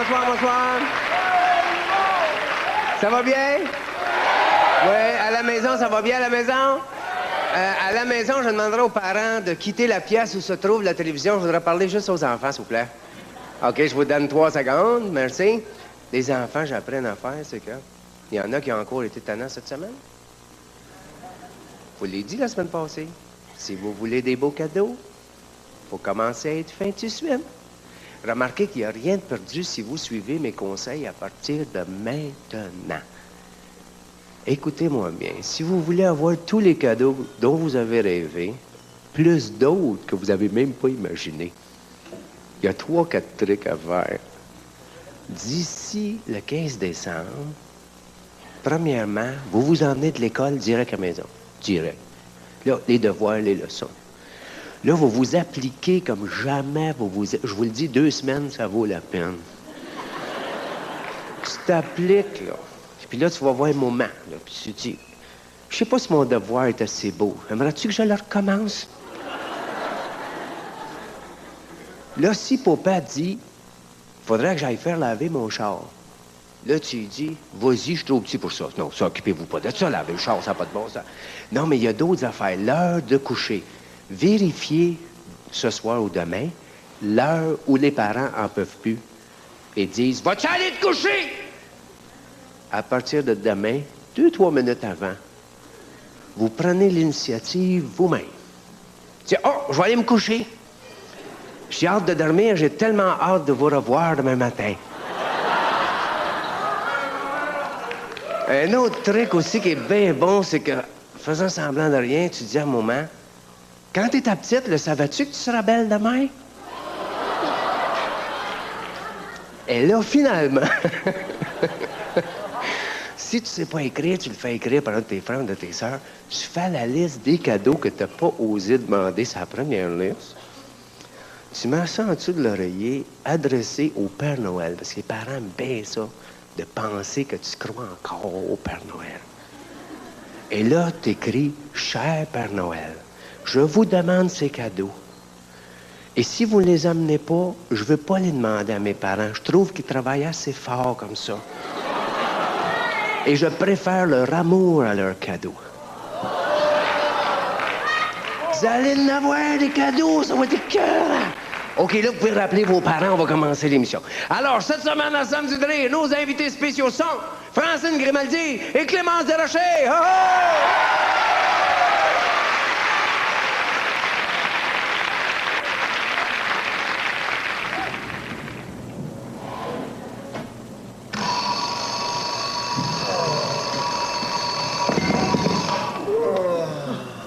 bonsoir, bonsoir. Ça va bien? Oui, à la maison, ça va bien à la maison? À la maison, je demanderai aux parents de quitter la pièce où se trouve la télévision. Je voudrais parler juste aux enfants, s'il vous plaît. OK, je vous donne 3 secondes. Merci. Les enfants, j'apprends à faire, c'est que... Il y en a qui ont encore été tannants cette semaine. Je vous l'ai dit la semaine passée. Si vous voulez des beaux cadeaux, il faut commencer à être fin tout de suite. Remarquez qu'il n'y a rien de perdu si vous suivez mes conseils à partir de maintenant. Écoutez-moi bien. Si vous voulez avoir tous les cadeaux dont vous avez rêvé, plus d'autres que vous n'avez même pas imaginés, il y a 3-4 trucs à faire. D'ici le 15 décembre, premièrement, vous vous emmenez de l'école direct à la maison. Direct. Là, les devoirs, les leçons. Là, vous vous appliquez comme jamais je vous le dis, 2 semaines, ça vaut la peine. Tu t'appliques, là. Puis là, tu vas voir un moment, là. Puis tu dis, je sais pas si mon devoir est assez beau. Aimerais-tu que je le recommence? Là, si papa dit, faudrait que j'aille faire laver mon char. Là, tu lui dis, vas-y, je suis trop petit pour ça. Non, ça, occupez-vous pas de ça, laver le char, ça n'a pas de bon sens. Non, mais il y a d'autres affaires. L'heure de coucher. Vérifiez ce soir ou demain l'heure où les parents en peuvent plus et disent, vas-tu aller te coucher? À partir de demain, 2-3 minutes avant, vous prenez l'initiative vous-même. Dites, oh, je vais aller me coucher. J'ai hâte de dormir, j'ai tellement hâte de vous revoir demain matin. Un autre truc aussi qui est bien bon, c'est que, faisant semblant de rien, tu dis à un moment, quand t'es ta petite, le savais-tu que tu seras belle demain? Et là, finalement, si tu sais pas écrire, tu le fais écrire par un de tes frères ou de tes sœurs, tu fais la liste des cadeaux que t'as pas osé demander sur la première liste. Tu mets ça en dessous de l'oreiller, adressé au Père Noël, parce que les parents aiment bien ça, de penser que tu crois encore au Père Noël. Et là, t'écris « Cher Père Noël, je vous demande ces cadeaux. Et si vous ne les amenez pas, je ne veux pas les demander à mes parents. Je trouve qu'ils travaillent assez fort comme ça. Et je préfère leur amour à leurs cadeaux. Vous allez en avoir des cadeaux, ça va être écœurant. OK, là, vous pouvez rappeler vos parents, on va commencer l'émission. Alors, cette semaine, à Samedi de rire, nos invités spéciaux sont Francine Grimaldi et Clémence Desrochers. Oh,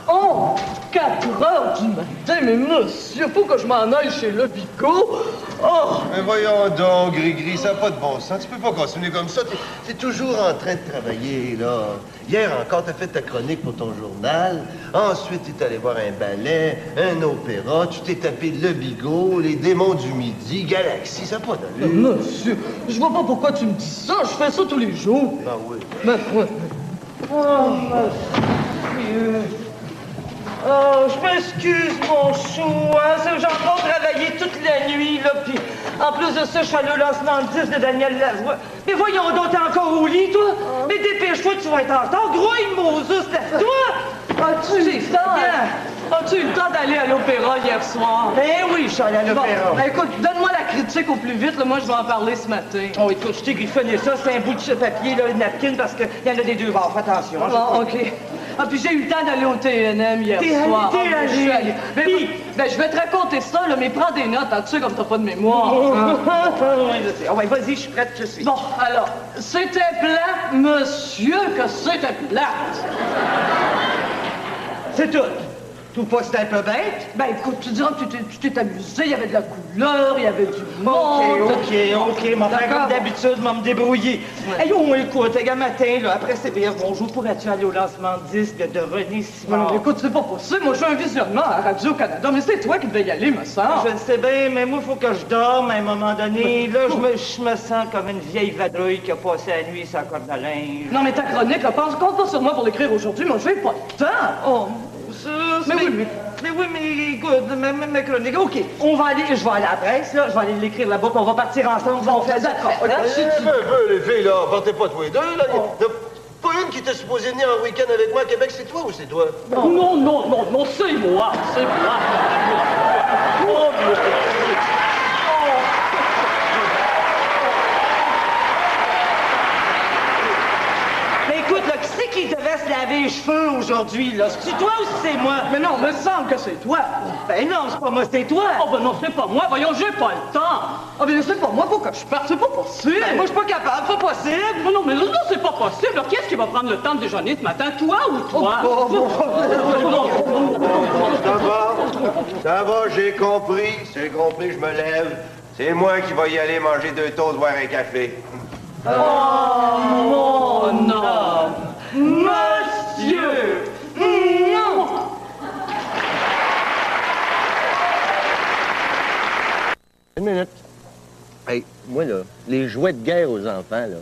oh! 4 heures du matin, mais monsieur, faut que je m'en aille chez le Bigot. Oh! Mais voyons donc, Gris-Gris, ça n'a pas de bon sens. Tu peux pas continuer comme ça. T'es toujours en train de travailler, là. Hier encore, t'as fait ta chronique pour ton journal. Ensuite, t'es allé voir un ballet, un opéra. Tu t'es tapé le Bigot, les démons du midi, Galaxy. Ça n'a pas d'allure. Monsieur, je vois pas pourquoi tu me dis ça. Je fais ça tous les jours. Ah oui. Mais, ouais. Oh, monsieur. Oh, je m'excuse, mon chou, hein. J'ai encore travaillé toute la nuit, là, puis en plus de ça, je suis allé au lancement de 10 de Daniel Lavoie. Mais voyons donc, t'es encore au lit, toi? Mais dépêche-toi, tu vas être en retard. Grouille, Moses, lève-toi! As-tu eu le temps? As-tu eu le temps d'aller à l'opéra hier soir? Eh oui, je suis allé à l'opéra. Bon, écoute, donne-moi la critique au plus vite, là. Moi, je vais en parler ce matin. Oh, écoute, je t'ai griffonné ça, c'est un bout de papier, là, une napkin, parce qu'il y en a des deux bords. Fais attention. Bon, OK. Ah, puis j'ai eu le temps d'aller au TNM hier soir. T'es allé? Ben, je vais te raconter ça, là, mais prends des notes, hein, tu sais, comme t'as pas de mémoire. Oui, je sais. Oh, ouais, vas-y, je suis prête, je suis. Bon, alors, c'était plate, monsieur, que c'était plate. C'est tout. Tout pas, c'était un peu bête? Ben, écoute, tu diras que tu t'es amusé, il y avait de la couleur, il y avait du monde. OK, mon frère, comme d'habitude, je vais me débrouiller. Ouais. Hey, oh, écoute, gars, matin, là, après CBS Bonjour, pourrais-tu aller au lancement de disque de René Simard? Non, écoute, c'est pas possible, moi, je fais un visionnement à Radio-Canada, mais c'est toi qui devais y aller, me semble. Je le sais bien, mais moi, il faut que je dorme à un moment donné. Là, je me sens comme une vieille vadrouille qui a passé la nuit sur la corde à linge. Non, mais ta chronique, là, compte pas sur moi pour l'écrire aujourd'hui, moi, j'ai pas le temps. Oh, mais oui, Mais oui, mais écoute, ma chronique. OK, je vais aller à la presse, là. Je vais aller l'écrire là-bas, puis on va partir ensemble. On fait d'accord. Les filles, là, partez pas tous les deux, là. Y a pas une qui était supposée venir en week-end avec moi à Québec, c'est toi ou c'est toi? Non, c'est moi. C'est moi. Oh, Mais écoute, là, qui c'est qui devait se laver les cheveux aujourd'hui, là? C'est-tu toi ou c'est moi? mais non, me semble que c'est toi. Ben non, c'est pas moi, c'est toi. Oh, ben non, c'est pas moi. Voyons, j'ai pas le temps. Ah, ben c'est pas moi, faut que je parte. C'est pas possible. Ben, moi, je suis pas capable, pas possible. Non, mais non, c'est pas possible. Alors, qui est-ce qui va prendre le temps de déjeuner ce matin, toi ou toi? Ça va, j'ai compris, je me lève. C'est moi qui vais y aller manger 2 toasts, boire un café. Oh, non. Monsieur! Non! Une minute. Hey, moi, là, les jouets de guerre aux enfants, là,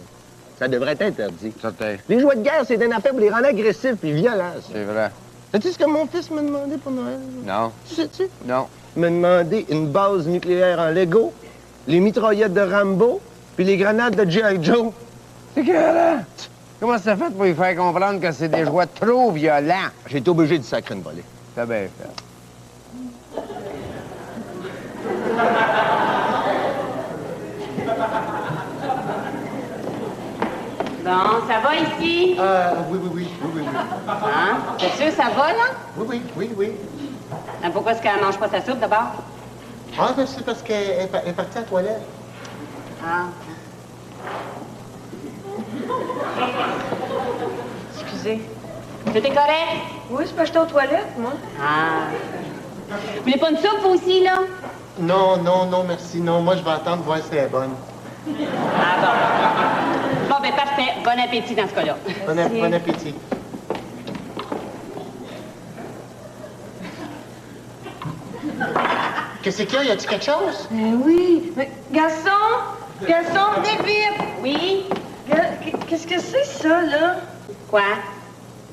ça devrait être interdit. Certain. Les jouets de guerre, c'est une affaire pour les rendre agressifs et violents, ça. C'est vrai. Sais-tu ce que mon fils m'a demandé pour Noël? Non. Tu sais-tu? Non. Il m'a demandé une base nucléaire en Lego, les mitraillettes de Rambo, puis les grenades de G.I. Joe. C'est que comment ça fait pour lui faire comprendre que c'est des jouets trop violents? J'ai été obligé de sacrer une volée. T'as bien fait. Bon, ça va ici? Oui. Hein? T'es sûr ça va, là? Oui. Hein, pourquoi est-ce qu'elle mange pas sa soupe, d'abord? Ah, ben, c'est parce qu'elle est partie à la toilette. Ah. Excusez. C'était correct? Oui, c'est pas j'étais aux toilettes, moi. Ah. Vous voulez pas une soupe, vous aussi, là? Non, merci. Non, moi, je vais attendre voir si elle est bonne. Ah, bon. Bon, ben, parfait. Bon appétit dans ce cas-là. Bon appétit. Qu'est-ce qu'il y a? Y a-tu quelque chose? Oui. Mais, garçon, venez vite. Oui? Qu'est-ce que c'est, ça, là? Quoi?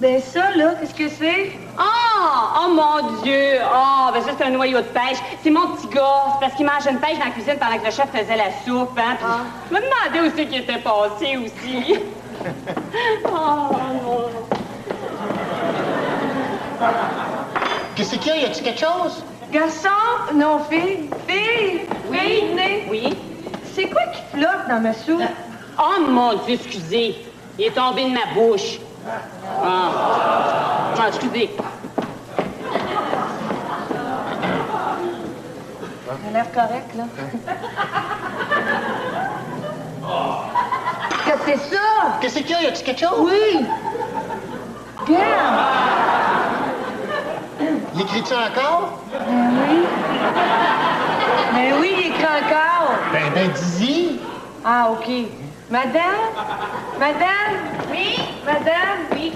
Ben, ça, là, qu'est-ce que c'est? Oh mon Dieu! Oh, ben ça, c'est un noyau de pêche. C'est mon petit gars. C'est parce qu'il mangeait une pêche dans la cuisine pendant que le chef faisait la soupe, hein. Puis je me demandais où c'est qu'il était passé aussi. Oh, non. Qu'est-ce qu'il y a? Y a-tu quelque chose? Garçon? Non, fille. Fille! Oui? Fille, venez. Oui? C'est quoi qui flotte dans ma soupe? Oh mon Dieu, excusez. Il est tombé de ma bouche. Ah, excusez. Ça a l'air correct, là. Qu'est-ce que c'est ça? Qu'est-ce qu'il y a? Y a-tu quelque chose? Oui! Regarde! L'écris-tu encore? Mais oui, il écrit encore. Ben, dis-y. Ah, OK. Madame? Oui? Madame? Oui?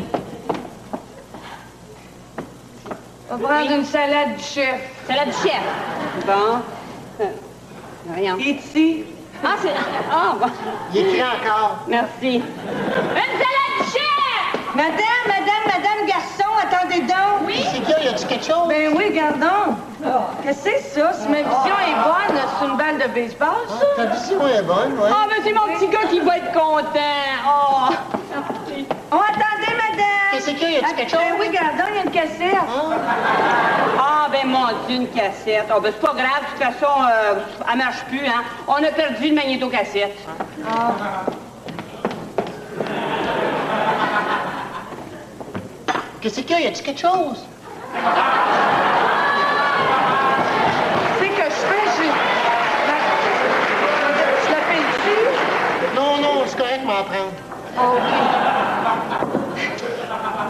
On va prendre une salade du chef. Salade du chef. Bon. Voyons. Ici. Ah, c'est... Ah, bon. Il écrit encore. Merci. Une salade du chef! Madame, garçon, attendez donc. Oui? Qu'est-ce qu'il y a? Y a-tu quelque chose? Ben oui, gardons. Qu'est-ce que c'est ça? Si ma vision est bonne, c'est une balle de baseball, ça? Ta vision est bonne, ouais. Ah, mais c'est mon petit gars qui va être content. Oh, merci. Oh, attendez, madame. Qu'est-ce qu'il y a? Y a-tu quelque chose? Ben oui, gardons, il y a une cassette. Ah, ben mon Dieu, une cassette. Ah, ben c'est pas grave, de toute façon, elle marche plus, hein. On a perdu le magnétocassette. Qu'est-ce qu'il y a? Y a-tu quelque chose? C'est que je fais, je l'appelle dessus. Non, c'est correct, m'en prendre. OK.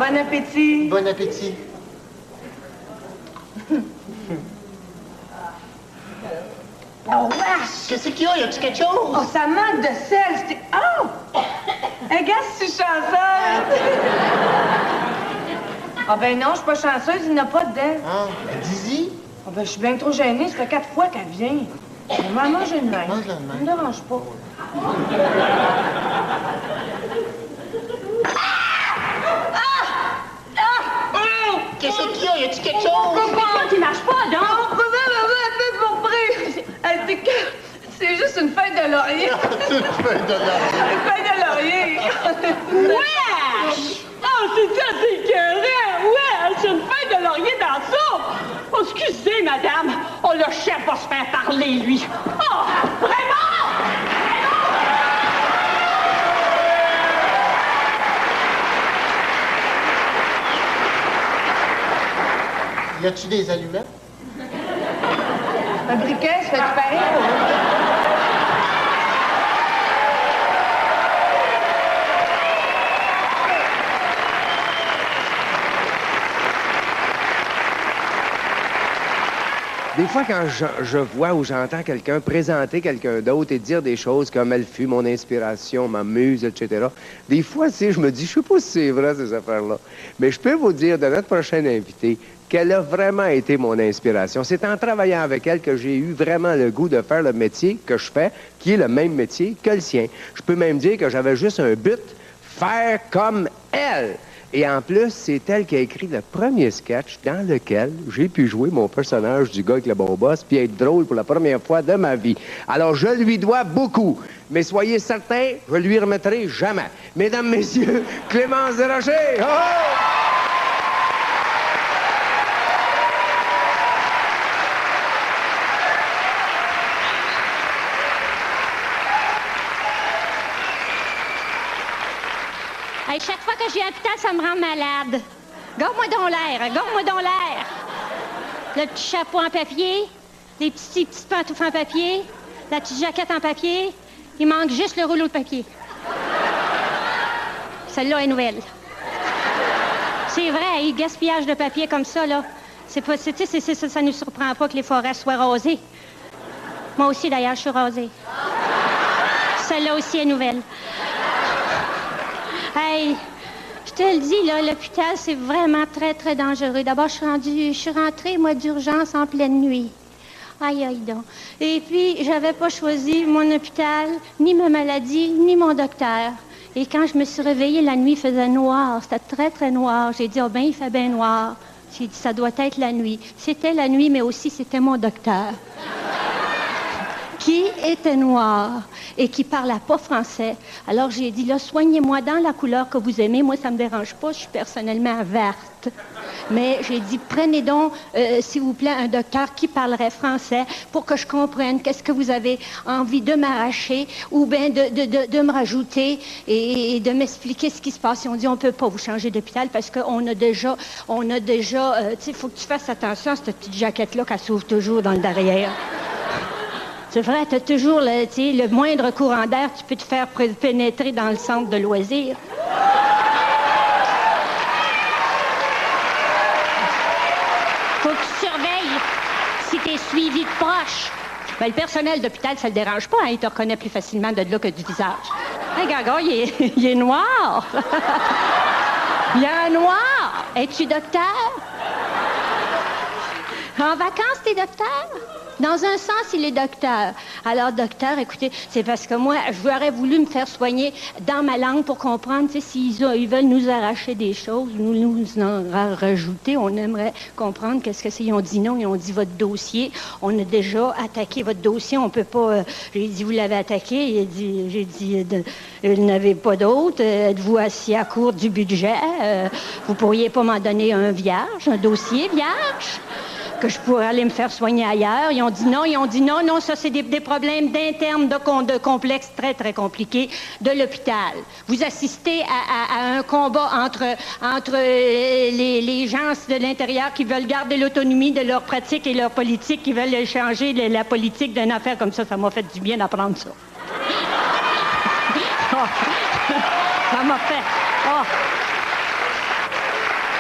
Bon appétit. Bon appétit. Oh, wesh! Qu'est-ce qu'il y a? Y a-tu quelque chose? Oh, ça manque de sel. C'est... Oh! Regarde si je suis chanceuse. Ah ben non, je suis pas chanceuse, il n'y en a pas dedans. Ah, ben, dis-y. Ah ben je suis bien trop gênée, ça fait 4 fois qu'elle vient. On va manger une main. Mange-la de même. Ça me dérange pas. Qu'est-ce qu'il y a? Y a-tu quelque chose? Pourquoi tu c'est une feuille de laurier. C'est une feuille de laurier. Une feuille de laurier. Wesh! Oh, c'est ça, c'est écœurant! Wesh! C'est une feuille de laurier dans la soupe! Oh, excusez, madame. Oh, le chef va se faire parler, lui. Oh, vraiment? Y a-tu des allumettes? Un briquet, ça fait du pareil. Des fois, quand je vois ou j'entends quelqu'un présenter quelqu'un d'autre et dire des choses comme « elle fut mon inspiration, ma muse », etc., des fois, tu sais, je me dis, je sais pas si c'est vrai, ces affaires-là. Mais je peux vous dire, de notre prochaine invitée, qu'elle a vraiment été mon inspiration. C'est en travaillant avec elle que j'ai eu vraiment le goût de faire le métier que je fais, qui est le même métier que le sien. Je peux même dire que j'avais juste un but, faire comme elle. Et en plus, c'est elle qui a écrit le premier sketch dans lequel j'ai pu jouer mon personnage du gars avec le bon boss puis être drôle pour la première fois de ma vie. Alors, je lui dois beaucoup. Mais soyez certains, je lui remettrai jamais. Mesdames, messieurs, Clémence Desrochers! Oh! Hey, chaque fois que j'ai un hôpital, ça me rend malade. Garde-moi donc l'air, garde-moi donc l'air. Le petit chapeau en papier, les petites pantoufles en papier, la petite jaquette en papier. Il manque juste le rouleau de papier. Celle-là est nouvelle. C'est vrai, il gaspillage de papier comme ça, là. C'est pas, tu sais, ça nous surprend pas que les forêts soient rasées. Moi aussi, d'ailleurs, je suis rasée. Celle-là aussi est nouvelle. Hey, je te le dis, là, l'hôpital, c'est vraiment très, très dangereux. D'abord, je suis rentrée, moi, d'urgence en pleine nuit. Aïe, aïe donc. Et puis, j'avais pas choisi mon hôpital, ni ma maladie, ni mon docteur. Et quand je me suis réveillée, la nuit faisait noir. C'était très, très noir. J'ai dit, oh ben, il fait bien noir. J'ai dit, ça doit être la nuit. C'était la nuit, mais aussi, c'était mon docteur. Qui était noir et qui parlait pas français. Alors j'ai dit, là, soignez-moi dans la couleur que vous aimez. Moi, ça me dérange pas, je suis personnellement verte. Mais j'ai dit, prenez donc, s'il vous plaît, un docteur qui parlerait français pour que je comprenne qu'est-ce que vous avez envie de m'arracher ou bien de me rajouter et de m'expliquer ce qui se passe. Ils ont dit, on peut pas vous changer d'hôpital parce qu'on a déjà, tu sais, il faut que tu fasses attention à cette petite jaquette-là qu'elle s'ouvre toujours dans le derrière. C'est vrai, tu as toujours le moindre courant d'air, tu peux te faire pénétrer dans le centre de loisirs. Faut que tu surveilles si tu es suivi de proche. Ben, le personnel d'hôpital, ça le dérange pas, hein, il te reconnaît plus facilement de là que du visage. Hey, Gaga, il est noir. Il est noir. Es-tu docteur? En vacances, t'es docteur? Dans un sens, il est docteur. Alors, docteur, écoutez, c'est parce que moi, j'aurais voulu me faire soigner dans ma langue pour comprendre, tu sais, s'ils veulent nous arracher des choses, nous en rajouter, on aimerait comprendre qu'est-ce que c'est. Ils ont dit non, ils ont dit votre dossier, on a déjà attaqué votre dossier, on peut pas... j'ai dit, vous l'avez attaqué, j'ai dit, vous n'avez pas d'autre, êtes-vous assis à court du budget, vous pourriez pas m'en donner un vierge, un dossier vierge? Que je pourrais aller me faire soigner ailleurs. Ils ont dit non, ça c'est des problèmes d'interne, de complexes très, très compliqués de l'hôpital. Vous assistez à un combat entre les gens de l'intérieur qui veulent garder l'autonomie de leur pratique et leur politique, qui veulent changer la politique d'une affaire comme ça. Ça m'a fait du bien d'apprendre ça. Ça m'a fait... Oh.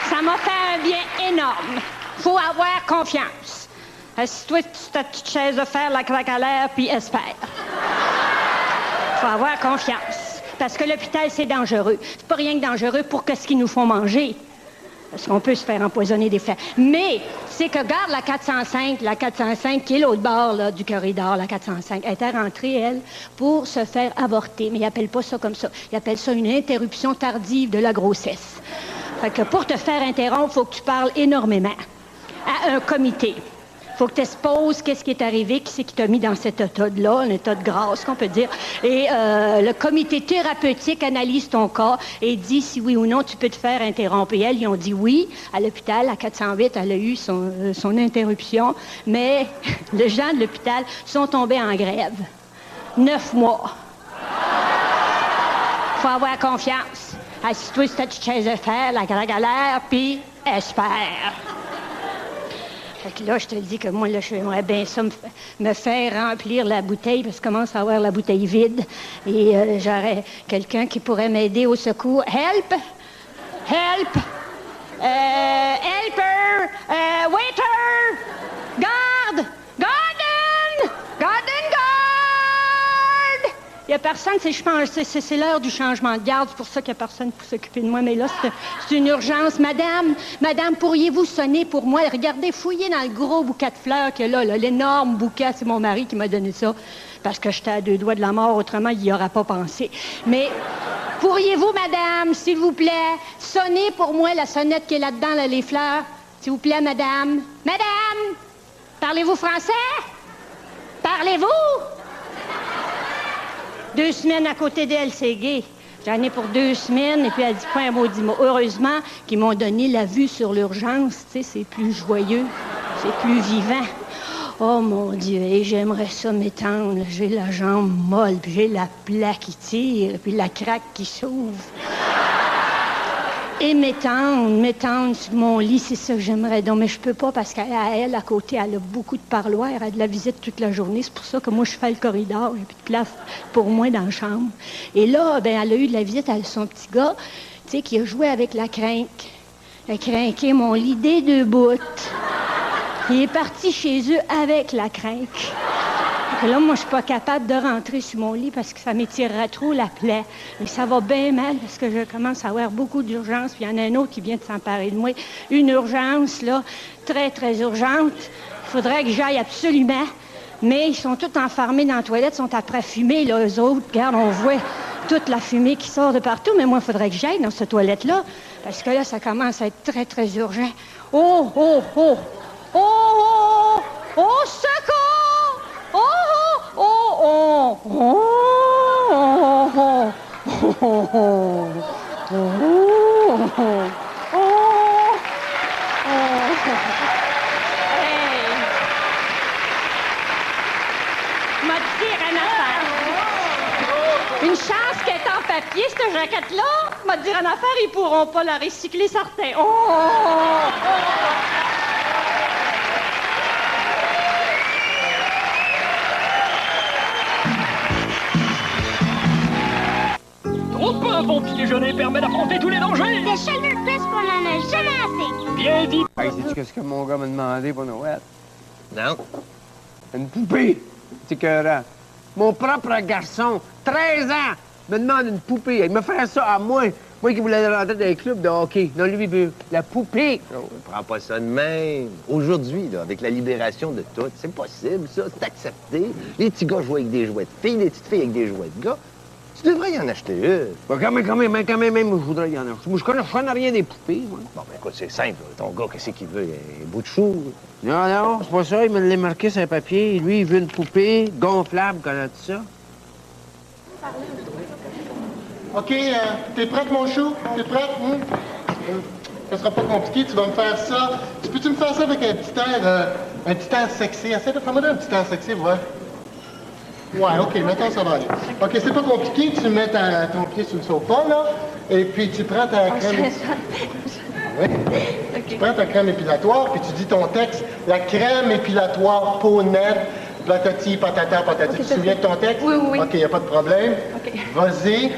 Ça m'a fait un bien énorme. Faut avoir confiance. Assis-toi sur ta petite chaise de fer, la claque à l'air, puis espère. Faut avoir confiance. Parce que l'hôpital, c'est dangereux. C'est pas rien que dangereux pour ce qu'ils nous font manger. Parce qu'on peut se faire empoisonner des fers. Mais, c'est que, regarde la 405 qui est l'autre bord là, du corridor, la 405, elle était rentrée, elle, pour se faire avorter. Mais ils appellent pas ça comme ça. Ils appellent ça une interruption tardive de la grossesse. Fait que pour te faire interrompre, il faut que tu parles énormément à un comité. Faut que tu exposes qu'est-ce qui est arrivé, qui c'est qui t'a mis dans cet état-là, un état de grâce, qu'on peut dire. Et le comité thérapeutique analyse ton cas et dit si oui ou non tu peux te faire interrompre. Et elle, ils ont dit oui. À l'hôpital, à 408, elle a eu son interruption. Mais les gens de l'hôpital sont tombés en grève. 9 mois. Faut avoir confiance. Assis-toi sur ta petite chaise de fer, la galère, puis espère. Fait que là, je te le dis que moi, là, j'aimerais bien ça me faire remplir la bouteille, parce que je commence à avoir la bouteille vide. Et j'aurais quelqu'un qui pourrait m'aider au secours. Help! Help! Helper! Waiter! Garde! Garden! Garden guard! Il n'y a personne, je pense, c'est l'heure du changement de garde, c'est pour ça qu'il n'y a personne pour s'occuper de moi. Mais là, c'est une urgence. Madame, pourriez-vous sonner pour moi? Regardez, fouillez dans le gros bouquet de fleurs qu'il y a là, l'énorme bouquet, c'est mon mari qui m'a donné ça, parce que j'étais à 2 doigts de la mort, autrement, il n'y aurait pas pensé. Mais pourriez-vous, madame, s'il vous plaît, sonner pour moi la sonnette qui est là-dedans, là, les fleurs? S'il vous plaît, madame. Madame! Parlez-vous français? Parlez-vous? 2 semaines à côté d'elle, c'est gay. J'en ai pour 2 semaines, et puis elle dit pas un maudit mot. Heureusement qu'ils m'ont donné la vue sur l'urgence, tu sais, c'est plus joyeux, c'est plus vivant. Oh, mon Dieu, et j'aimerais ça m'étendre. J'ai la jambe molle, puis j'ai la plaque qui tire, puis la craque qui s'ouvre. Et m'étendre sur mon lit, c'est ça que j'aimerais. Donc, mais je peux pas parce qu'elle, à côté, elle a beaucoup de parloirs, elle a de la visite toute la journée. C'est pour ça que moi, je fais le corridor, et puis de place pour moi dans la chambre. Et là, ben, elle a eu de la visite, elle a son petit gars, tu sais, qui a joué avec la crinque. Il a crinqué mon lit des 2 bouts. Il est parti chez eux avec la crinque. Et là, moi, je suis pas capable de rentrer sur mon lit parce que ça m'étirerait trop la plaie. Mais ça va bien mal parce que je commence à avoir beaucoup d'urgence. Puis il y en a un autre qui vient de s'emparer de moi. Une urgence, là, très, très urgente. Il faudrait que j'aille absolument. Mais ils sont tous enfermés dans la toilette, sont après fumer, là, eux autres. Regarde, on voit toute la fumée qui sort de partout. Mais moi, il faudrait que j'aille dans cette toilette-là parce que là, ça commence à être très, très urgent. Oh, oh, oh! Oh, oh, oh, oh, secours! Oh, oh, oh, oh, oh, oh, oh, oh, oh, oh. Hey! M'a dit une affaire. Une chance qu'elle est en papier, cette jaquette-là. M'a dit une affaire, ils pourront pas la recycler, certains. Oh, oh, oh. Un bon petit déjeuner permet d'affronter tous les dangers. Des cheveux plus qu'on en a jamais assez. Bien dit. Hey, sais-tu qu'est-ce que mon gars m'a demandé pour Noël? Non. Une poupée. C'est écœurant. Mon propre garçon, 13 ans, me demande une poupée. Il me fait ça à moi. Moi qui voulais rentrer dans les clubs de hockey. Non, lui, il veut la poupée. Non, prends pas ça de même. Aujourd'hui, là, avec la libération de tout, c'est possible, ça. C'est accepté. Les petits gars jouent avec des jouets de filles, les petites filles avec des jouets de gars. Tu devrais y en acheter une. Ben, quand même, je voudrais y en acheter. Moi, je connais rien des poupées, moi. Bon, ben écoute, c'est simple. Ton gars, qu'est-ce qu'il veut? Un bout de chou? Non, c'est pas ça. Il me l'a marqué sur un papier. Lui, il veut une poupée gonflable, connais-tu ça? OK, t'es prête, mon chou? T'es prête? Ça sera pas compliqué, tu vas me faire ça. Peux-tu me faire ça avec un petit air sexy? Essaie de faire un petit air sexy, voir. Ouais, OK, maintenant ça va aller. OK, c'est pas compliqué, tu mets ton pied sur le sofa, là, et puis tu prends ta crème... Oui. Okay. Tu prends ta crème épilatoire, puis tu dis ton texte, la crème épilatoire peau nette, patati, patata, patati. Okay, tu te souviens de ton texte? Oui, oui, oui. OK, y a pas de problème. OK. Vas-y.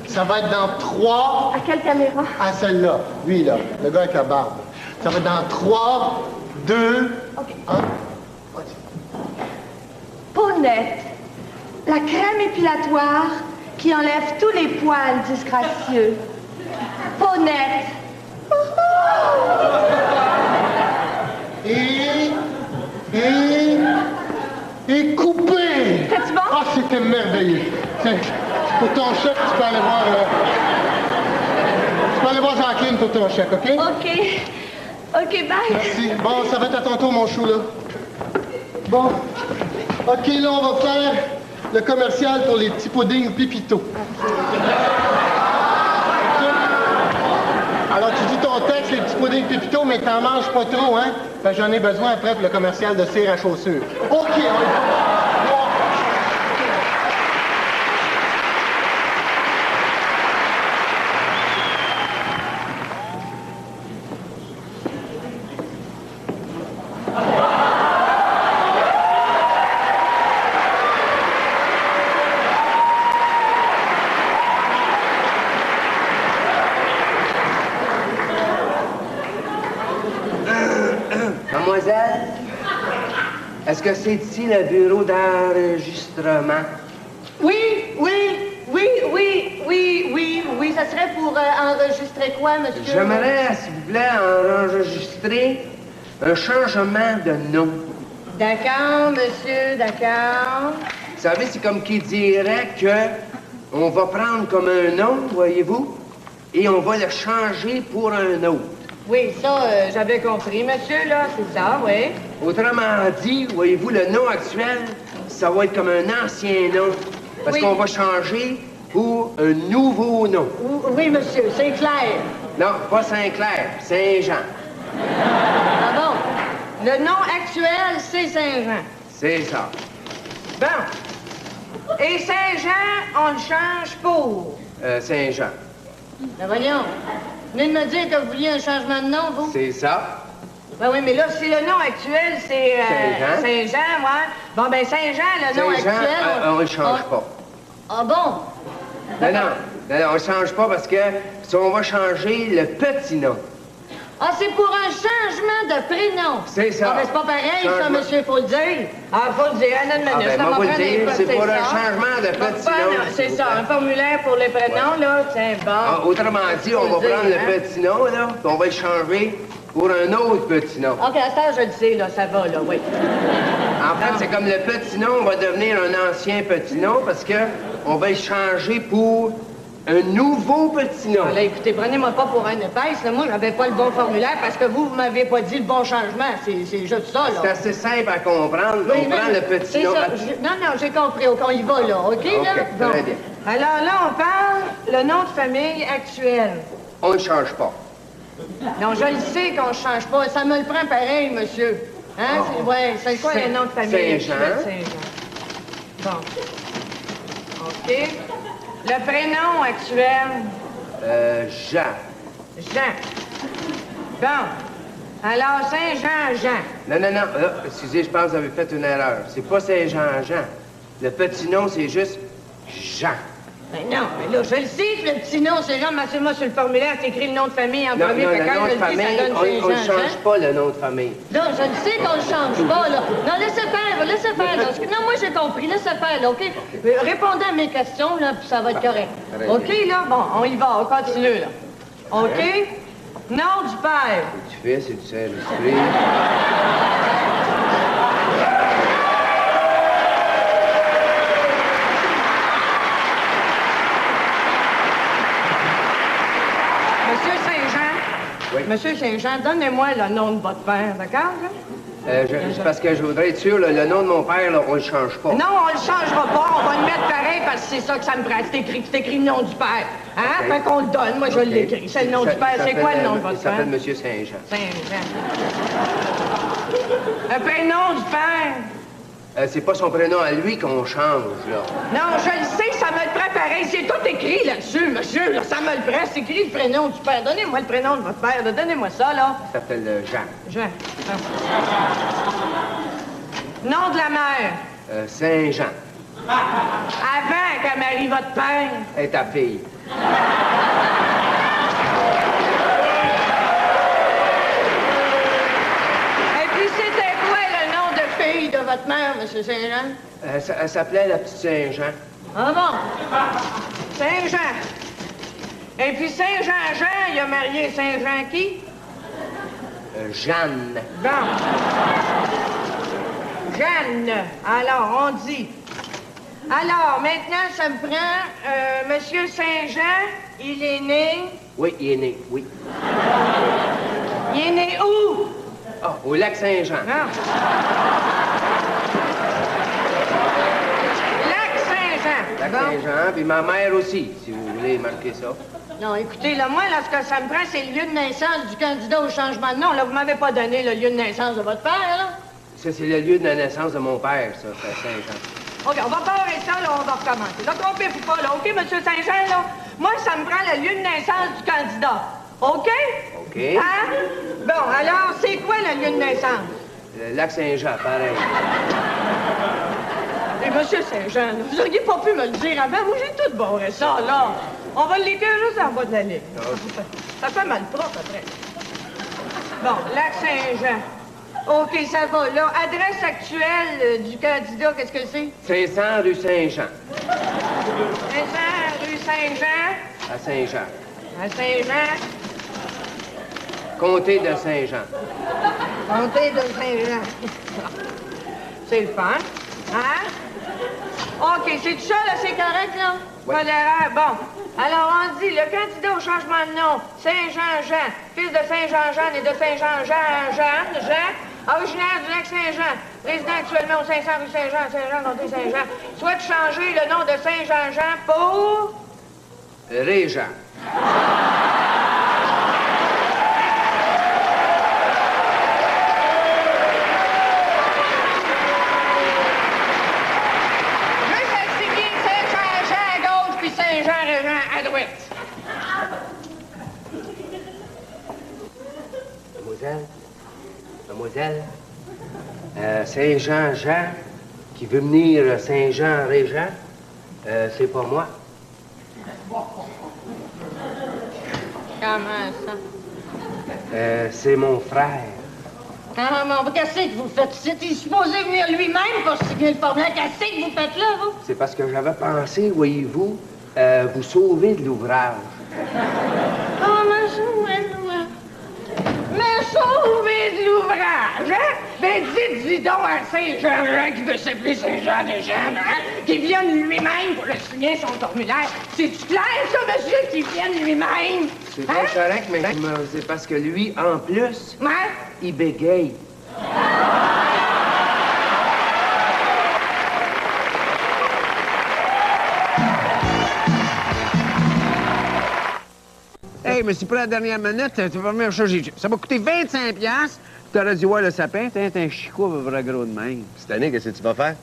Ça va être dans 3... À quelle caméra? À celle-là. Lui, là, le gars avec la barbe. Ça va être dans 3, 2, OK. 1. Peau nette. La crème épilatoire qui enlève tous les poils disgracieux. Peau nette. Et coupé! C'est-tu bon? Ah, c'était merveilleux. Tiens, pour ton chèque, tu peux aller voir... tu peux aller voir Jacqueline pour ton chèque, OK? OK. OK, bye. Merci. Bon, ça va être à ton tour, mon chou, là. Bon. OK, là, on va faire le commercial pour les petits puddings Pépito. Alors, tu dis ton texte, les petits puddings Pépito, mais t'en manges pas trop, hein? Parce que j'en ai besoin après pour le commercial de cire à chaussures. OK, on y va. Mademoiselle, est-ce que c'est ici le bureau d'enregistrement? Oui, ça serait pour enregistrer quoi, monsieur? J'aimerais, s'il vous plaît, enregistrer un changement de nom. D'accord, monsieur, d'accord. Vous savez, c'est comme qui dirait que on va prendre comme un nom, voyez-vous, et on va le changer pour un autre. Oui, ça, j'avais compris, monsieur, là, c'est ça, oui. Autrement dit, voyez-vous, le nom actuel, ça va être comme un ancien nom, parce qu'on va changer pour un nouveau nom. Oui, monsieur, c'est clair. Non, pas Saint-Clair, Saint-Jean. Ah bon? Le nom actuel, c'est Saint-Jean. C'est ça. Bon. Et Saint-Jean, on le change pour? Saint-Jean. Ben voyons. Vous venez de me dire que vous vouliez un changement de nom, vous? C'est ça. Ben oui, mais là, si le nom actuel, c'est Saint-Jean, ouais. Bon, ben Saint-Jean, le nom actuel... On le change pas. Ah bon? Non, on le change pas parce que si on va changer le petit nom. Ah, c'est pour un changement de prénom. C'est ça. Ah, ben c'est pas pareil, ça, monsieur, faut le dire. Ah, faut le dire. Une minute, ben, moi, vous le dire, c'est pour un changement de petit nom. C'est ça, un formulaire pour les prénoms, là, c'est bon. Ah, autrement dit, on va prendre le petit nom, là, puis on va le changer pour un autre petit nom. OK, à ça, je le sais, là, ça va, là, oui. En fait, c'est comme le petit nom va devenir un ancien petit nom parce que on va le changer pour un nouveau petit nom. Là, écoutez, prenez-moi pas pour un épaisse. Là. Moi, j'avais pas le bon formulaire parce que vous m'avez pas dit le bon changement. C'est juste ça, là. C'est assez simple à comprendre. Oui, on prend le petit nom. Non, j'ai compris. On y va, là. OK, là? Bon. Très bien. Alors là, on parle le nom de famille actuel. On ne change pas. Non, je le sais qu'on ne change pas. Ça me le prend pareil, monsieur. Hein? Ouais, c'est quoi le nom de famille actuel? Saint-Jean. Bon. OK. Le prénom actuel? Jean. Jean. Bon. Alors, Saint-Jean-Jean. Non. Excusez, je pense que vous avez fait une erreur. C'est pas Saint-Jean-Jean. Le petit nom, c'est juste Jean. Mais non, mais là, je le sais que le petit nom, c'est Jean. Mais moi, sur le formulaire, c'est écrit le nom de famille en premier. Non, le nom de famille, on ne change pas le nom de famille. Non, je le sais qu'on le change pas, là. Non, laissez faire, là. Non, moi, j'ai compris. Laissez faire, là, OK? Répondez à mes questions, là, puis ça va être correct. OK, là? Bon, on y va, on continue, là. OK? Nom du père. Tu fais, c'est du Saint-Esprit. Oui. Monsieur Saint-Jean, donnez-moi le nom de votre père, d'accord? C'est parce que je voudrais être sûr, le nom de mon père, là, on le change pas. Non, on le changera pas. On va le mettre pareil parce que c'est ça que ça me prend. C'est écrit le nom du père. Hein? Okay. Fait qu'on le donne. Moi, je l'écris. C'est le nom du père. C'est quoi le nom de votre père? Il s'appelle Monsieur Saint-Jean. Saint-Jean. Le prénom du père? C'est pas son prénom à lui qu'on change, là. Non, je le sais, ça me le prend pareil. C'est tout écrit là-dessus, monsieur. Là, ça me le prend. C'est écrit le prénom du père. Donnez-moi le prénom de votre père. Donnez-moi ça, là. Il s'appelle Jean. Jean. Nom de la mère? Saint-Jean. Avant qu'elle marie votre père? Et ta fille. De votre mère, M. Saint-Jean? Elle s'appelait la petite Saint-Jean. Ah bon? Saint-Jean. Et puis Saint-Jean-Jean, il a marié Saint-Jean qui? Jeanne. Bon. Jeanne. Alors, on dit. Alors, maintenant, ça me prend... Monsieur Saint-Jean, il est né... Oui, il est né, oui. Il est né où? Ah, au lac Saint-Jean. Non. Lac-Saint-Jean, puis ma mère aussi, si vous voulez marquer ça. Non, écoutez, là, moi, là, ce que ça me prend, c'est le lieu de naissance du candidat au changement de nom. Là, vous m'avez pas donné le lieu de naissance de votre père, là? Ça, c'est le lieu de la naissance de mon père, ça, c'est Saint-Jean. OK, on va barrer ça, là, on va recommencer. Là, trompez-vous pas, là, OK, M. Saint-Jean, là? Moi, ça me prend le lieu de naissance du candidat. OK? OK. Hein? Bon, alors, c'est quoi le lieu de naissance? Le Lac-Saint-Jean, pareil. Et M. Saint-Jean, là, vous auriez pas pu me le dire avant. Moi, j'ai tout barré ça, là. On va l'écrire juste en bas de la ligne. Ça fait mal propre, après. Bon, Lac-Saint-Jean. OK, ça va. Là, adresse actuelle du candidat, qu'est-ce que c'est? 500 rue Saint-Jean. 500 rue Saint-Jean. À Saint-Jean. À Saint-Jean. Comté de Saint-Jean. Comté de Saint-Jean. C'est le fun. Hein? OK, c'est tout ça, là, c'est correct, là? Ouais. Pas d'erreur. Bon. Alors, on dit, le candidat au changement de nom, Saint-Jean-Jean, fils de Saint-Jean-Jean et de Saint-Jean-Jean, originaire du Lac-Saint-Jean, résident actuellement au 500 rue Saint-Jean, Saint-Jean, comté Saint-Jean, souhaite changer le nom de Saint-Jean-Jean pour... Régent. Mademoiselle, Saint-Jean-Jean, qui veut venir Saint-Jean-Régent, c'est pas moi. Comment ça? C'est mon frère. Ah, mais qu'est-ce que vous faites ici? Il est supposé venir lui-même pour signer le formulaire. Qu'est-ce que vous faites là, vous? C'est parce que j'avais pensé, voyez-vous, vous sauver de l'ouvrage. Oh, me sauver de l'ouvrage. Me sauver de l'ouvrage, hein? Ben, dis donc à Saint-Jean-Jean qui veut s'appeler Saint-Jean-Jean, hein? Qui vienne lui-même pour le signer son formulaire. C'est-tu clair, ça, monsieur, qu'il vienne lui-même? C'est bien correct, mais c'est parce que lui, en plus, il bégaye. Hey, mais c'est pour la dernière minute, c'est la première chose que j'ai... Ça m'a coûté 25$. T'aurais dû voir le sapin, t'es un chicot vrai gros de même. Cette année, qu'est-ce que tu vas faire?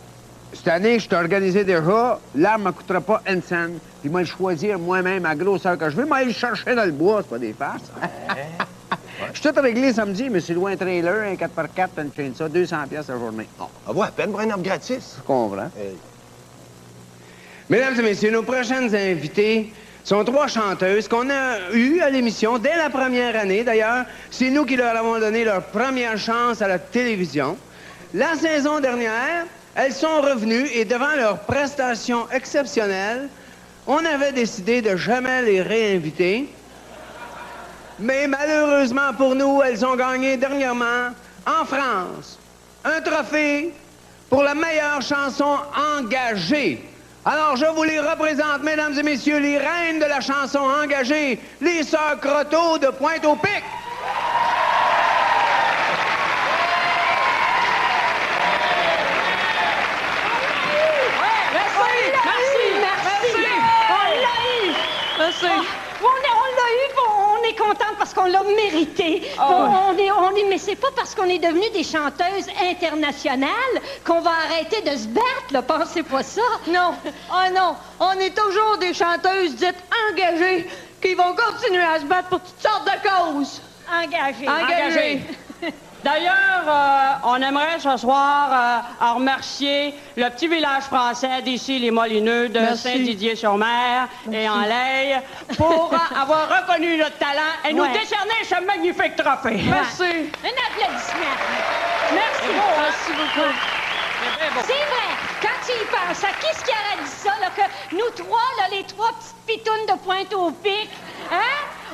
Cette année, je t'ai organisé déjà. L'arme ne me coûtera pas une scène. Puis moi, le choisir moi-même à grosseur que je veux. Moi, aller le chercher dans le bois, c'est pas des farces. Je suis tout réglé samedi, mais c'est loin un trailer, un 4x4, une chaîne ça, 200$ la journée. Oh, on va à peine pour un arbre gratis. Je comprends. Mesdames et messieurs, nos prochaines invités sont 3 chanteuses qu'on a eues à l'émission dès la première année. D'ailleurs, c'est nous qui leur avons donné leur première chance à la télévision. La saison dernière, elles sont revenues et devant leur prestation exceptionnelle, on avait décidé de jamais les réinviter. Mais malheureusement pour nous, elles ont gagné dernièrement, en France, un trophée pour la meilleure chanson engagée. Alors, je vous les représente, mesdames et messieurs, les reines de la chanson engagée, les sœurs Croteau de Pointe-au-Pic. Merci. On l'a eu, on est contente parce qu'on l'a mérité. Mais c'est pas parce qu'on est devenus des chanteuses internationales qu'on va arrêter de se battre, là. Pensez pas ça. Non. Oh non. On est toujours des chanteuses dites engagées qui vont continuer à se battre pour toutes sortes de causes. Engagées. D'ailleurs, on aimerait ce soir remercier le petit village français d'ici, les Molineux, de Saint-Didier-sur-Mer et en Laye, pour avoir reconnu notre talent et nous décerner ce magnifique trophée. Merci. Un applaudissement. Merci. Merci beaucoup. C'est vrai, quand tu y penses, à qui est-ce qui aurait dit ça, là, que nous trois, là, les 3 petites pitounes de Pointe-au-Pic, hein?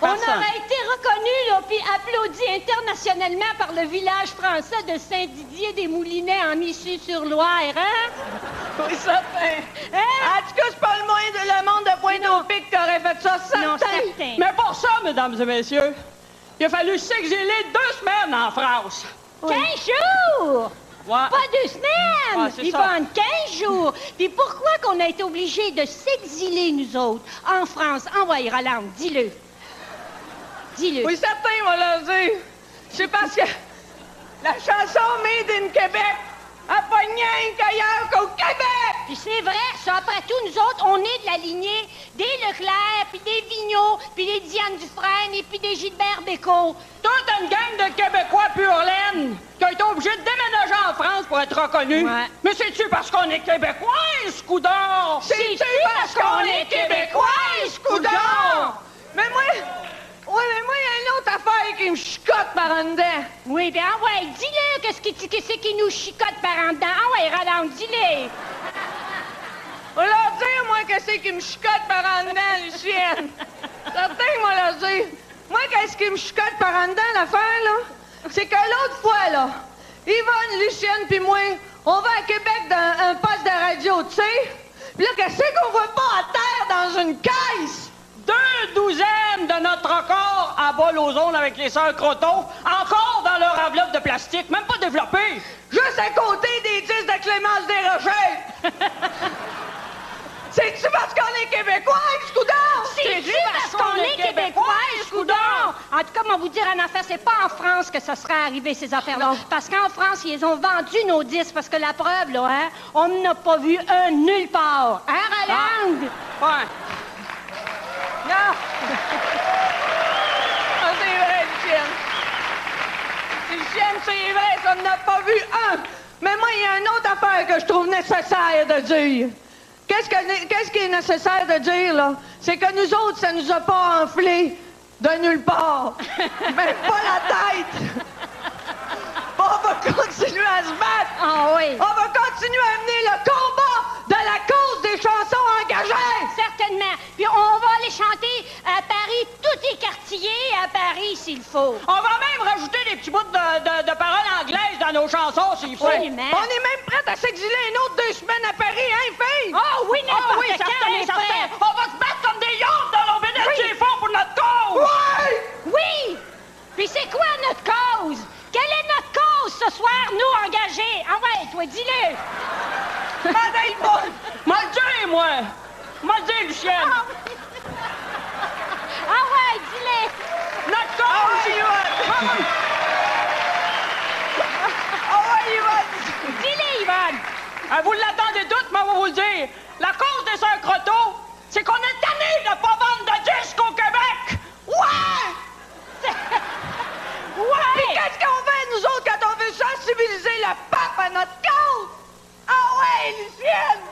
Personne. On aurait été reconnus, là, puis applaudis internationalement par le village français de Saint-Didier-des-Moulinets en Issy-sur-Loire, hein? Oui, ça fait. En tout cas, c'est pas le moins de le monde de Pointe-au-Pic qui aurait fait ça, certain. Non, certain. Mais pour ça, mesdames et messieurs, il a fallu s'exiler 2 semaines en France. 15 jours! Pas 2 semaines! Ouais, c'est ça. Yvonne, 15 jours! Puis pourquoi qu'on a été obligés de s'exiler, nous autres, en France? Envoyez, Rolande, dis-le. Dis-le. Oui, certain, moi, là, c'est parce que la chanson Made in Québec a pas rien qu'ailleurs qu'au Québec! Puis c'est vrai, ça. Après tout, nous autres, on est de la lignée des Leclerc, puis des Vigneault, puis des Diane Dufresne, et puis des Gilbert Bécaud. Toute une gang de Québécois pur laine qui ont été obligés de déménager en France pour être reconnus. Ouais. Mais c'est-tu parce qu'on est Québécois, Scoudon? C'est-tu parce qu'on est Québécois, Scoudon? Mais moi, il y a une autre affaire qui me chicote par en dedans. Oui, bien, ouais, dis-le, qu'est-ce qui nous chicote par en dedans? Ah ouais, Rolande, dis-le. On va leur dire, moi, qu'est-ce qui me chicote par en dedans, Lucienne. Certain, moi, leur dire. Moi, qu'est-ce qui me chicote par en dedans, l'affaire, là? C'est que l'autre fois, là, Yvonne, Lucienne puis moi, on va à Québec dans un poste de radio, tu sais? Puis là, qu'est-ce qu'on voit pas à terre dans une caisse? 2/12 de notre record à bas l'ozone avec les sœurs Croteau, encore dans leur enveloppe de plastique, même pas développée. Juste à côté des 10 de Clémence Desrochers. C'est-tu parce qu'on est Québécois, Scoudon? C'est-tu parce qu'on est Québécois, Scoudon? En tout cas, moi, vous dire en affaire, c'est pas en France que ça serait arrivé, ces affaires-là. Parce qu'en France, ils ont vendu nos disques, parce que la preuve, là, hein, on n'a pas vu un nulle part. Hein, Rolande? Ouais. Non! Ah, c'est vrai, Lucienne. Lucienne, c'est vrai, ça n'a pas vu un. Mais moi, il y a une autre affaire que je trouve nécessaire de dire. Qu'est-ce qui est nécessaire de dire, là? C'est que nous autres, ça nous a pas enflé de nulle part. Même pas la tête. On va continuer à se battre. Ah oui. On va continuer à mener le combat de la cause des chansons engagées. Certainement. Puis on va aller chanter à Paris, tout écartillé à Paris, s'il faut. On va même rajouter des petits bouts de paroles anglaises dans nos chansons, s'il faut. Absolument. On est même prête à s'exiler une autre 2 semaines à Paris, hein, fille? Ah oui, n'importe oui, quand, certain, les certain. frères. On va se battre comme des yondes dans nos bénéfices fonds pour notre cause. Ouais! Oui! Puis c'est quoi notre cause? Quelle est notre cause ce soir, nous, engagés? Ah ouais, toi, dis-le! Madame Paul! M'a le dire, moi! M'a le dire, Lucienne! Ah ouais, dis-le! Notre cause! Dis-le, Yvonne! Vous l'attendez toutes, mais on va vous le dire. La cause des sœurs Croteau, c'est qu'on est tannés de pas vendre de disques au Québec! Ouais! Ouais! Puis qu'est-ce qu'on fait, nous autres, quand on veut sensibiliser le pape à notre cause? Ah ouais, Lucienne!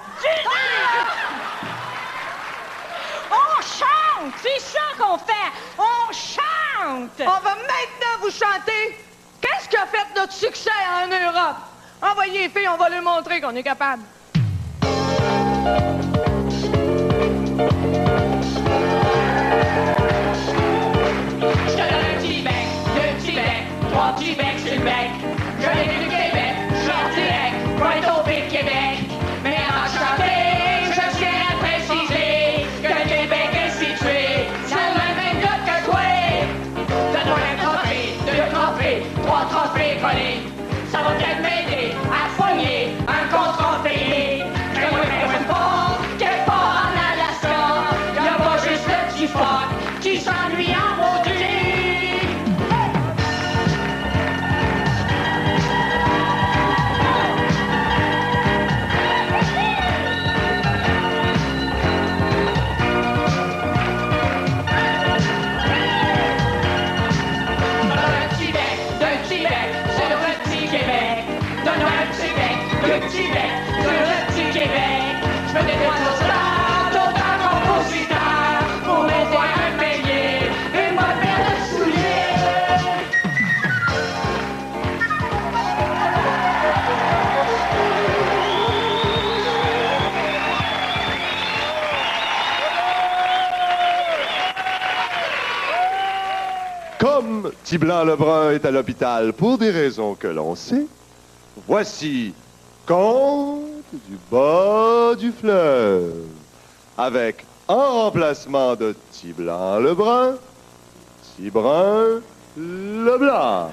On chante! C'est ça qu'on fait! On chante! On va maintenant vous chanter qu'est-ce qui a fait notre succès en Europe. Envoyez les filles, on va leur montrer qu'on est capable. Je te donne un petit bec, 2 petits becs, 3 petits becs sur le bec. Je viens du Québec, je sors direct, pour être au Big Québec. Mais avant de chanter, je tiens à préciser que le Québec est situé sur le même gars que toi. Donne-moi un trophée, 2 trophées, 3 trophées collés. Ça va peut-être m'aider à soigner un contrat payé. Mais moi, je ne pas quelque part en Alaska, y'a pas juste le petit fuck qui s'ennuie en maudit. Comme Tiblan-Lebrun est à l'hôpital pour des raisons que l'on sait, voici Conte du bas du fleuve, avec en remplacement de Tiblan-Lebrun, Tibrin Leblanc.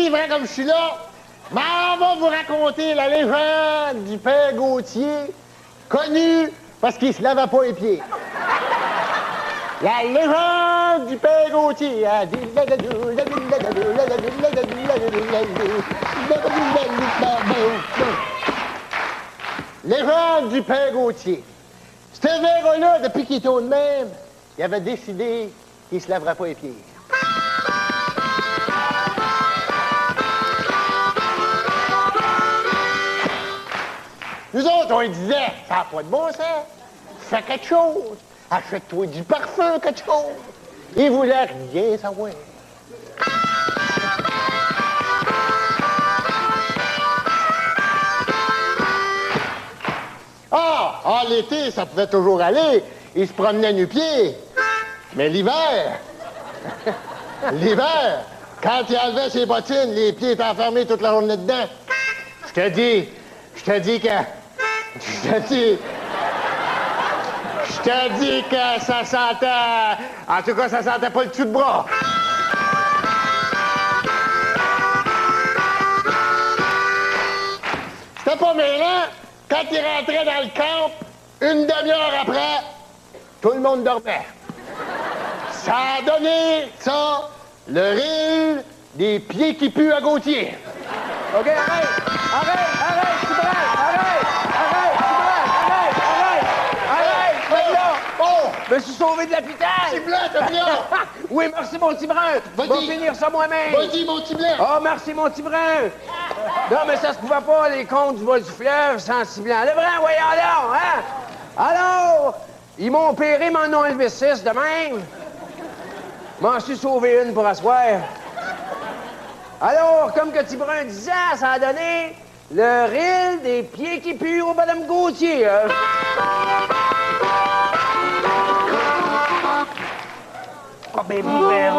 oui, vrai comme je suis là, mais on va vous raconter la légende du père Gauthier, connu parce qu'il se lavait pas les pieds. La légende du père Gauthier. Légende du père Gauthier. Ce verre-là, depuis qu'il était au de même, il avait décidé qu'il se laverait pas les pieds. Nous autres, on lui disait, ça n'a pas de bon sens. Fais quelque chose. Achète-toi du parfum, quelque chose. Il voulait rien savoir. Ah, l'été, ça pouvait toujours aller. Il se promenait nu-pied. Mais l'hiver, quand il enlevait ses bottines, les pieds étaient enfermés toute la journée dedans. Je te dis que ça sentait... En tout cas, ça sentait pas le dessous de bras. C'était pas mêlant. Quand il rentrait dans le camp, une demi-heure après, tout le monde dormait. Ça a donné, ça, le rire des pieds qui puent à Gauthier. OK, arrête, tu je me suis sauvé de l'hôpital! Petit blanc, t'as bien! Oui, merci, mon petit brun! Je vais finir ça moi-même! Vas-y, mon petit blanc! Oh, merci, mon petit brun! Non, mais ça se pouvait pas, les contes du vol du fleuve sans petit blanc. Le brun, voyons donc, hein? Alors, ils m'ont opéré, m'en ont enlevé 6 de même. M'en suis sauvé une pour asseoir. Alors, comme que petit brun disait, ça a donné le rire des pieds qui puent au madame Gauthier, hein? Ah, ben, vous verrez.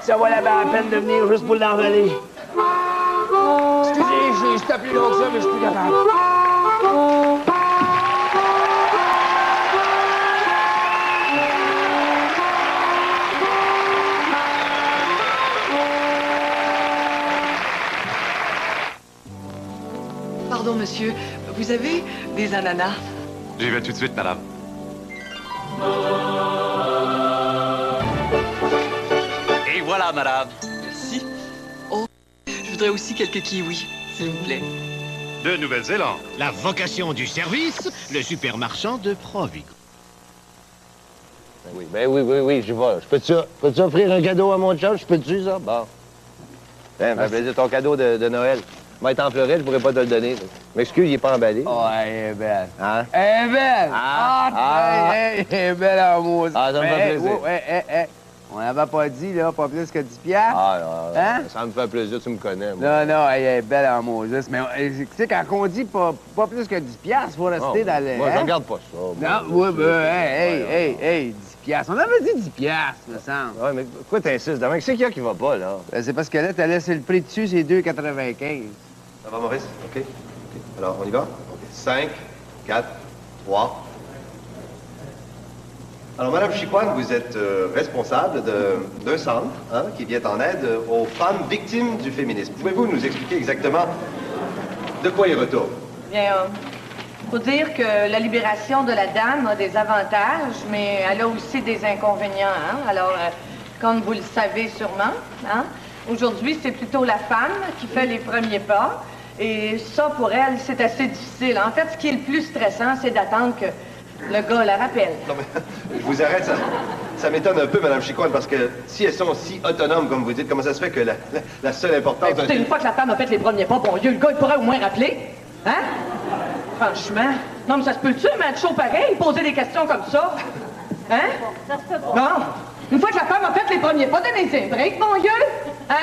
Ça valait bien la peine de venir juste pour l'envoler. Excusez, j'ai stoppé plus long que ça, mais je suis plus capable. Pardon, monsieur, vous avez des ananas? J'y vais tout de suite, madame. Et voilà, madame. Merci. Oh, je voudrais aussi quelques kiwis, s'il vous plaît. De Nouvelle-Zélande. La vocation du service, le supermarchand de Provigo. Ben oui, j'y vais. Je peux-tu offrir un cadeau à mon chum? Je peux-tu, ça? Bon. Ben, ça fait plaisir, ton cadeau de Noël. Il va être en Floride, je pourrais pas te le donner. M'excuse, il est pas emballé. Oh, elle est belle. Hein? Elle est belle! Elle est belle en mot. Ah, ça me fait plaisir. On n'avait pas dit, là, pas plus que 10 piastres. Hein? Ça me fait plaisir, tu me connais. Moi. Non, elle est belle en Moses. Mais tu sais, quand on dit pas plus que 10 piastres, faut rester dans le... Moi, je regarde pas ça. Non, oui, hey, 10 piastres. On avait dit 10 piastres, me semble. Ouais, mais pourquoi t'insistes? Demain, qu'est-ce qu'il y a qui va pas, là? C'est parce que là, t'as laissé le prix dessus, c'est 2,95. Ça va, Maurice? OK. Alors, on y va? OK. 5, 4, 3... Alors, Madame Chicoine, vous êtes responsable d'un centre qui vient en aide aux femmes victimes du féminisme. Pouvez-vous nous expliquer exactement de quoi il retourne? Bien, faut dire que la libération de la dame a des avantages, mais elle a aussi des inconvénients. Alors, comme vous le savez sûrement, aujourd'hui, c'est plutôt la femme qui fait les premiers pas. Et ça, pour elle, c'est assez difficile. En fait, ce qui est le plus stressant, c'est d'attendre que le gars la rappelle. Non, mais je vous arrête, ça m'étonne un peu, Madame Chicoine, parce que si elles sont si autonomes, comme vous dites, comment ça se fait que la seule importance... Écoutez, une fois que la femme a fait les premiers pas, bon Dieu, le gars, il pourrait au moins rappeler. Hein? Franchement. Non, mais ça se peut-tu, mettre chaud pareil, poser des questions comme ça? Hein? Ça se peut pas. Non. Une fois que la femme a fait les premiers pas, donnez-y un break, mon Dieu. Hein?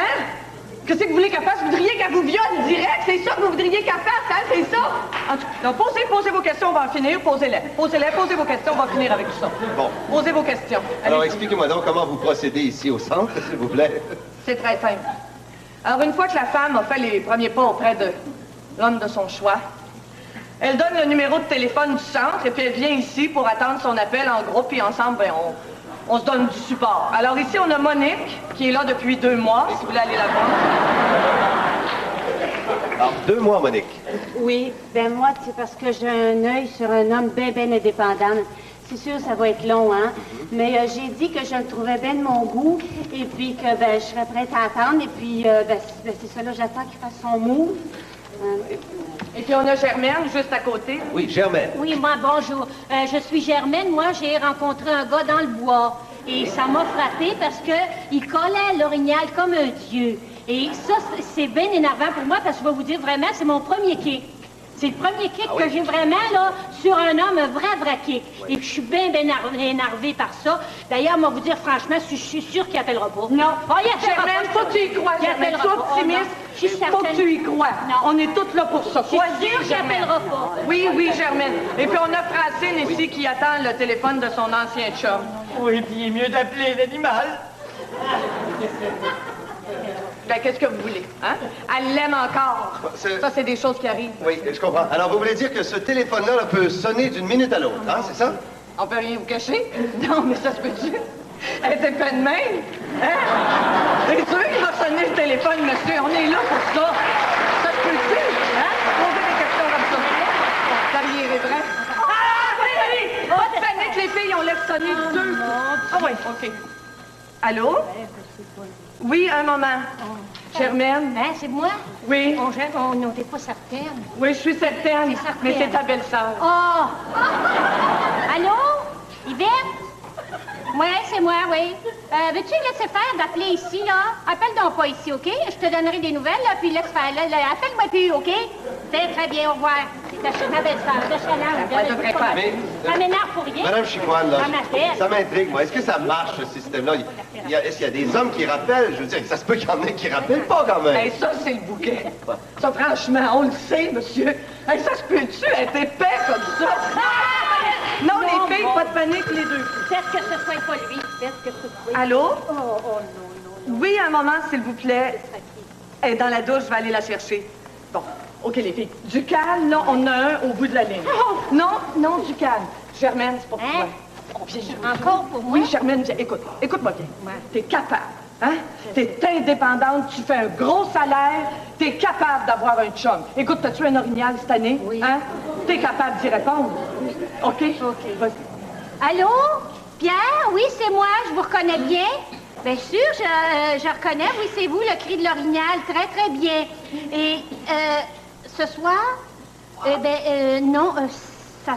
Qu'est-ce que vous voulez qu'elle fasse? Vous voudriez qu'elle vous viole direct? C'est ça que vous voudriez qu'elle fasse, hein? C'est ça? Donc, posez vos questions, on va en finir. Posez-les, posez vos questions, on va finir avec tout ça. Bon. Posez vos questions. Alors, expliquez-moi donc comment vous procédez ici au centre, s'il vous plaît. C'est très simple. Alors, une fois que la femme a fait les premiers pas auprès de l'homme de son choix, elle donne le numéro de téléphone du centre et puis elle vient ici pour attendre son appel en groupe et ensemble, ben, on se donne du support. Alors ici, on a Monique, qui est là depuis 2 mois, si vous voulez aller la voir. Alors, 2 mois, Monique. Oui, ben moi, c'est parce que j'ai un œil sur un homme bien indépendant. C'est sûr, ça va être long, hein? Mais j'ai dit que je le trouvais bien de mon goût, et puis que, ben, je serais prête à attendre, et puis, c'est ça, là, j'attends qu'il fasse son move. Et puis, on a Germaine, juste à côté. Oui, Germaine. Oui, moi, bonjour. Je suis Germaine. Moi, j'ai rencontré un gars dans le bois. Et ça m'a frappé parce qu'il collait à l'orignal comme un dieu. Et ça, c'est bien énervant pour moi parce que je vais vous dire vraiment, c'est mon premier kick. C'est le premier kick que j'ai vraiment, là, sur un homme, un vrai kick. Oui. Et je suis bien énervée par ça. D'ailleurs, moi, vous dire franchement, je suis sûre qu'il appellera pas. Non. Oh, il appellera Germaine, faut que tu y crois, Germaine. Sois optimiste. Faut que tu y crois. Non. On est toutes là pour ça. Je suis sûre qu'il appellera pas. Oui, Germaine. Et puis, on a Francine ici qui attend le téléphone de son ancien chum. Oui, puis il est mieux d'appeler l'animal. Ben, qu'est-ce que vous voulez, hein? Elle l'aime encore. Ça, c'est des choses qui arrivent. Oui, je comprends. Alors, vous voulez dire que ce téléphone-là là, peut sonner d'une minute à l'autre, hein, c'est ça? On peut rien vous cacher? Non, mais ça se peut-tu? Elle était pas de même, hein? C'est sûr qu'il va sonner le téléphone, monsieur. On est là pour ça. Ça se peut-tu, hein? Posez des questions comme ça. Ça rien est vrai. Ah, oui! Pas de panique, les filles, on laisse sonner 2. Ah oui, OK. Allô? Oui, un moment. Germaine? Hein, c'est moi? Oui. On n'était pas certaine. Oui, je suis certaine. Mais c'est ta belle-sœur. Oh! Allô? Yvette? Oui, c'est moi, oui. Veux-tu laisser faire d'appeler ici, là? Appelle donc pas ici, OK? Je te donnerai des nouvelles, là, puis laisse faire. Là, appelle-moi plus, OK? Très bien, au revoir. C'est ta belle-sœur, de chaleur. Ça m'énerve pour rien. Madame Chicoine, là, Ça m'appelle. ça m'intrigue, moi. Est-ce que ça marche, ce système-là? Est-ce qu'il y a des hommes qui rappellent? Je veux dire, ça se peut qu'il y en ait qui rappellent pas, quand même. Hey, ça, c'est le bouquet. Ça, franchement, on le sait, monsieur. Hey, ça se peut-tu être épais comme ça? Non, les filles, pas de panique, les deux. Peut-être que ce soit pas lui. Peut-être que ce soit... Allô? Oh, non. Oui, un moment, s'il vous plaît. Elle est dans la douche, je vais aller la chercher. Bon, OK, les filles. Du calme, là, on a un au bout de la ligne. Non, du calme. Germaine, c'est pour toi. Encore pour moi? Oui, Germaine, écoute-moi bien. T'es capable, hein? T'es indépendante, tu fais un gros salaire, t'es capable d'avoir un chum. Écoute, t'as-tu un orignal cette année? Oui. Hein? T'es capable d'y répondre? Oui. OK? Vas-y. Allô? Pierre? Oui, c'est moi, je vous reconnais bien. Bien sûr, je reconnais, oui, c'est vous, le cri de l'orignal, très bien. Et, ce soir? Non,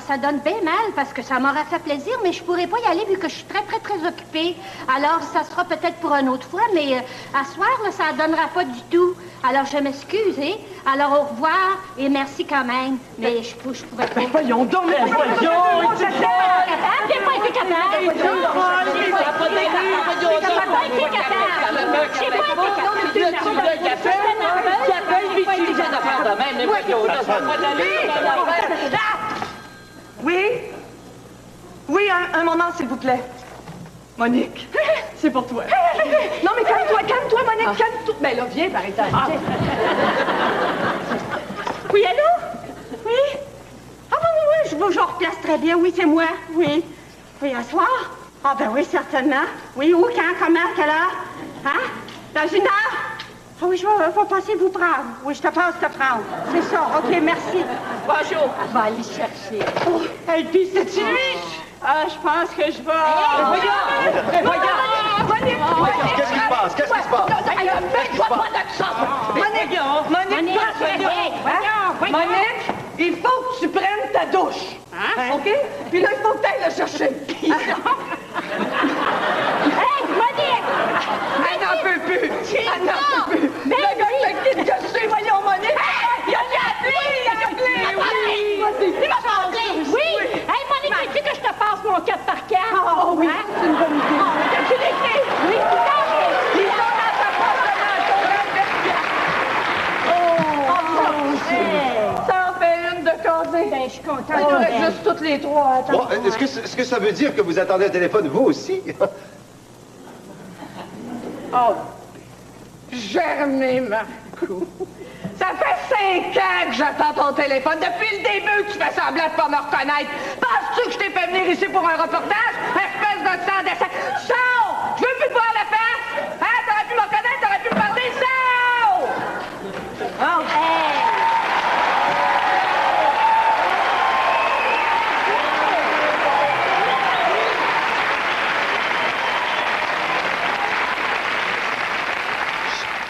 ça donne bien mal parce que ça m'aurait fait plaisir, mais je pourrais pas y aller vu que je suis très occupée. Alors, ça sera peut-être pour une autre fois, mais à soir, là, ça donnera pas du tout. Alors, je m'excuse, hein? Alors, au revoir et merci quand même. Mais je pouvais pas... Voyons donc, mais voyons! J'ai pas été capable. Oui, un moment, s'il vous plaît. Monique, c'est pour toi. Non, mais calme-toi, Monique, calme-toi. Ben là, viens, par exemple. Oui, allô? Oui? Ah oui, je vous replace très bien. Oui, c'est moi. Oui. Oui, à soir? Ah ben oui, certainement. Oui, où, quand, comment, à quelle heure? Hein? Dans 1 heure? Ah oui, je vais passer vous prendre. Oui, je te passe te prendre. C'est ça. OK, merci. Bonjour. Je vais aller chercher. Oh, et puis, c'est-tu lui? Ah, je pense que je vais... Voyons! Qu'est-ce qui se passe? Qu'est-ce qui se passe? Monique, il faut que tu prennes ta douche. Hein? OK? Puis là, il faut que tu ailles le chercher. Hey, Monique! Elle n'en peut plus! Elle n'en peut plus! Le gars qui te caché, voyons, Monique! Il a appelé! Oui! Il m'a appelé! Oui! Hey, Monique, veux-tu que je te passe mon 4x4? Oh oui, c'est une bonne idée. Tu l'écris? Oui, tout à fait! Ils sont dans ta porte-main. Ça en fait une de casée. Ben, je suis contente. Il reste juste toutes les 3. Bon, est-ce que ça veut dire que vous attendez un téléphone, vous aussi? Oh, Germain Marcoux. Ça fait 5 ans que j'attends ton téléphone. Depuis le début que tu fais semblant de pas me reconnaître. Penses-tu que je t'ai fait venir ici pour un reportage? Espèce de sang d'essai. Sors! Je veux plus te voir la face! Hein? T'aurais pu me reconnaître, t'aurais pu me parler. Sors! Oh.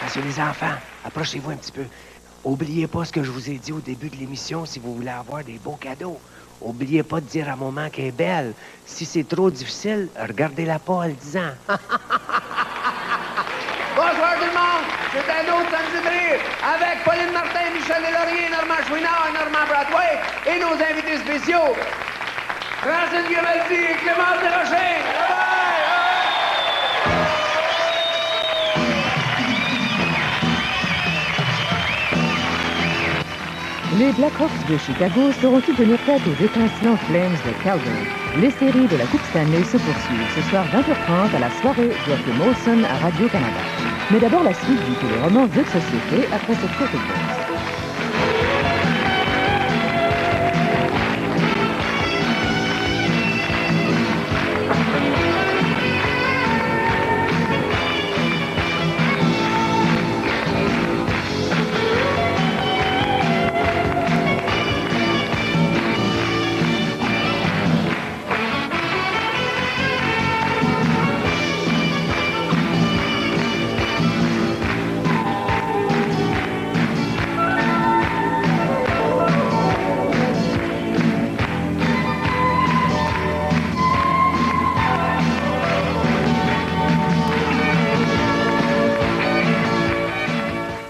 Monsieur les enfants, approchez-vous un petit peu. Oubliez pas ce que je vous ai dit au début de l'émission si vous voulez avoir des beaux cadeaux. Oubliez pas de dire à maman qu'elle est belle. Si c'est trop difficile, regardez-la pas en le disant. Bonsoir tout le monde, c'est un autre samedi de rire avec Pauline Martin, Michel Deslauriers, Normand Chouinard et Normand Bradway et nos invités spéciaux, Francine Grimaldi et Clémence Desrochers. Les Blackhawks de Chicago seront-ils tenir tête aux étincelants Flames de Calgary? Les séries de la Coupe Stanley se poursuivent ce soir 20h30 à la soirée de Molson à Radio-Canada. Mais d'abord la suite du téléroman Jeux de société après cette courte pause.